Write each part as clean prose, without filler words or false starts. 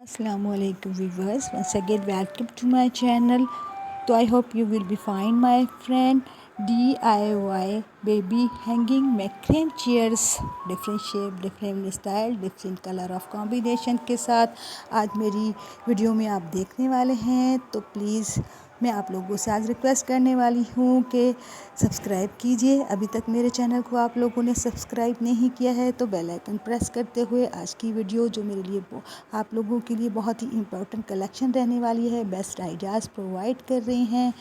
Assalamu alaikum viewers, once again welcome to my channel. So I hope you will be fine my friend. DIY baby hanging macrame chairs, different shape, different style, different color of combination के साथ आज मेरी video में आप देखने वाले हैं। तो प्लीज़ मैं आप लोगों से आज रिक्वेस्ट करने वाली हूँ कि सब्सक्राइब कीजिए। अभी तक मेरे चैनल को आप लोगों ने सब्सक्राइब नहीं किया है तो बेल आइकन प्रेस करते हुए आज की वीडियो जो मेरे लिए आप लोगों के लिए बहुत ही इम्पोर्टेंट कलेक्शन रहने वाली है, बेस्ट आइडियाज़ प्रोवाइड कर रही हैं,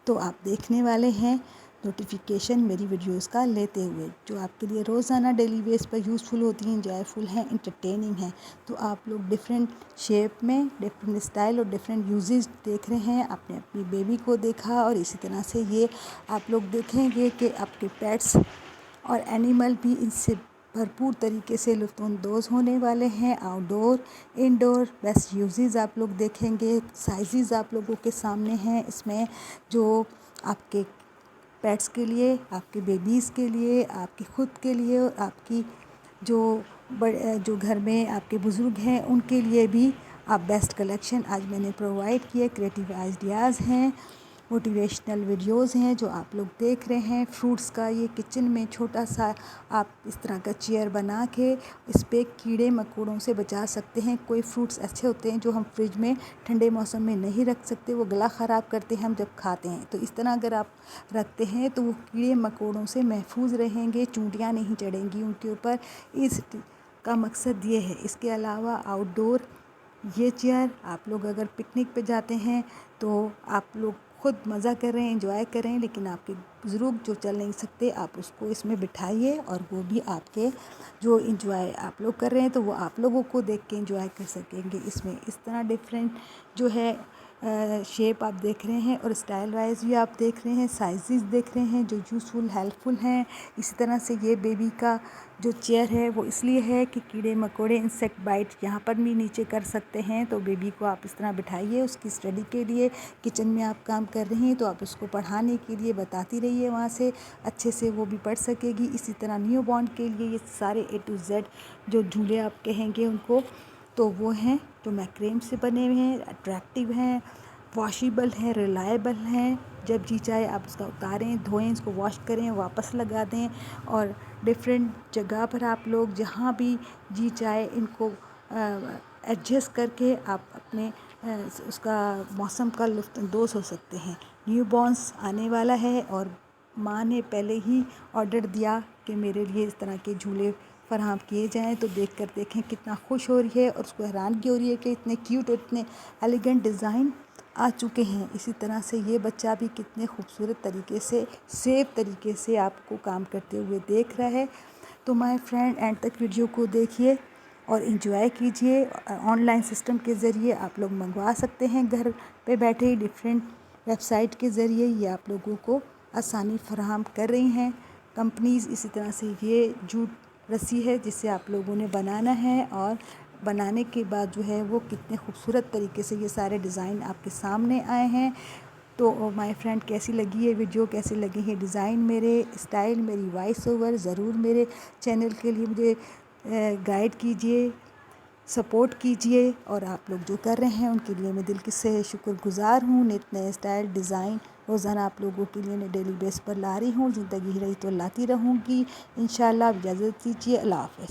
तो आप देखने वाले हैं नोटिफिकेशन मेरी वीडियोस का लेते हुए, जो आपके लिए रोज़ाना डेली बेस पर यूज़फुल होती हैं, जॉयफुल हैं, इंटरटेनिंग हैं। तो आप लोग डिफरेंट शेप में, डिफरेंट स्टाइल और डिफरेंट यूजेस देख रहे हैं। आपने अपनी बेबी को देखा और इसी तरह से ये आप लोग देखेंगे कि आपके पेट्स और एनिमल भी इनसे भरपूर तरीके से लुत्फ़अंदोज़ होने वाले हैं। आउटडोर इंडोर बेस्ट यूजेस आप लोग देखेंगे। साइज़ आप लोगों के सामने हैं। इसमें जो आपके पेट्स के लिए, आपके बेबीज़ के लिए, आपके ख़ुद के लिए और आपकी जो घर में आपके बुज़ुर्ग हैं उनके लिए भी आप बेस्ट कलेक्शन आज मैंने प्रोवाइड किए। क्रिएटिव आइडियाज़ हैं, मोटिवेशनल वीडियोस हैं जो आप लोग देख रहे हैं। फ्रूट्स का ये किचन में छोटा सा आप इस तरह का चेयर बना के इस पे कीड़े मकोड़ों से बचा सकते हैं। कोई फ्रूट्स ऐसे होते हैं जो हम फ्रिज में ठंडे मौसम में नहीं रख सकते, वो गला ख़राब करते हैं हम जब खाते हैं। तो इस तरह अगर आप रखते हैं तो वो कीड़े मकोड़ों से महफूज रहेंगे, चूंटियाँ नहीं चढ़ेंगी उनके ऊपर। इस का मकसद ये है। इसके अलावा आउटडोर ये चेयर आप लोग अगर पिकनिक पे जाते हैं तो आप लोग खुद मज़ा कर रहे हैं, एंजॉय कर रहे हैं, लेकिन आपके बुज़ुर्ग जो चल नहीं सकते आप उसको इसमें बिठाइए और वो भी आपके जो एंजॉय आप लोग कर रहे हैं तो वो आप लोगों को देख के एंजॉय कर सकेंगे। इसमें इस तरह डिफरेंट जो है शेप आप देख रहे हैं और स्टाइल वाइज भी आप देख रहे हैं, साइज़ देख रहे हैं जो यूज़फुल हेल्पफुल हैं। इसी तरह से ये बेबी का जो चेयर है वो इसलिए है कि कीड़े मकोड़े इंसेक्ट बाइट यहाँ पर भी नीचे कर सकते हैं। तो बेबी को आप इस तरह बिठाइए, उसकी स्टडी के लिए किचन में आप काम कर रही हैं तो आप उसको पढ़ाने के लिए बताती रहिए, वहाँ से अच्छे से वो भी पढ़ सकेगी। इसी तरह न्यू बॉर्न के लिए ये सारे A to Z जो झूले आप कहेंगे उनको, तो वो हैं जो मैक्रेम से बने हुए हैं, अट्रैक्टिव हैं, वॉशेबल हैं, रिलायबल हैं। जब जी चाहे आप उसका उतारें, धोएं, इसको वॉश करें, वापस लगा दें और डिफरेंट जगह पर आप लोग जहाँ भी जी चाहे इनको एडजस्ट करके आप अपने उसका मौसम का लुत्फ़अंदोज़ हो सकते हैं। न्यू बॉर्न्स आने वाला है और माँ ने पहले ही ऑर्डर दिया कि मेरे लिए इस तरह के झूले फराहम किए जाएँ, तो देखकर देखें कितना खुश हो रही है और उसको हैरानगी हो रही है कि इतने क्यूट और इतने एलिगेंट डिज़ाइन आ चुके हैं। इसी तरह से ये बच्चा भी कितने खूबसूरत तरीके से, सेफ तरीके से आपको काम करते हुए देख रहा है। तो माय फ्रेंड एंड तक वीडियो को देखिए और एंजॉय कीजिए। ऑनलाइन सिस्टम के ज़रिए आप लोग मंगवा सकते हैं, घर पे बैठे ही डिफरेंट वेबसाइट के ज़रिए ये आप लोगों को आसानी फराहम कर रही हैं कंपनीज़। इसी तरह से ये जूट रस्सी है जिसे आप लोगों ने बनाना है और बनाने के बाद जो है वो कितने खूबसूरत तरीके से ये सारे डिज़ाइन आपके सामने आए हैं। तो माय फ्रेंड कैसी लगी ये वीडियो, कैसे लगे हैं डिज़ाइन, मेरे स्टाइल, मेरी वॉइस ओवर, ज़रूर मेरे चैनल के लिए मुझे गाइड कीजिए, सपोर्ट कीजिए। और आप लोग जो कर रहे हैं उनके लिए मैं दिल से शुक्रगुज़ार हूँ। नए स्टाइल डिज़ाइन रोज़ाना आप लोगों के लिए मैं डेली बेस पर ला रही हूँ। ज़िंदगी रही तो लाती रहूँगी इंशाल्लाह। इजाज़त दीजिए, अल्लाह हाफ़िज़।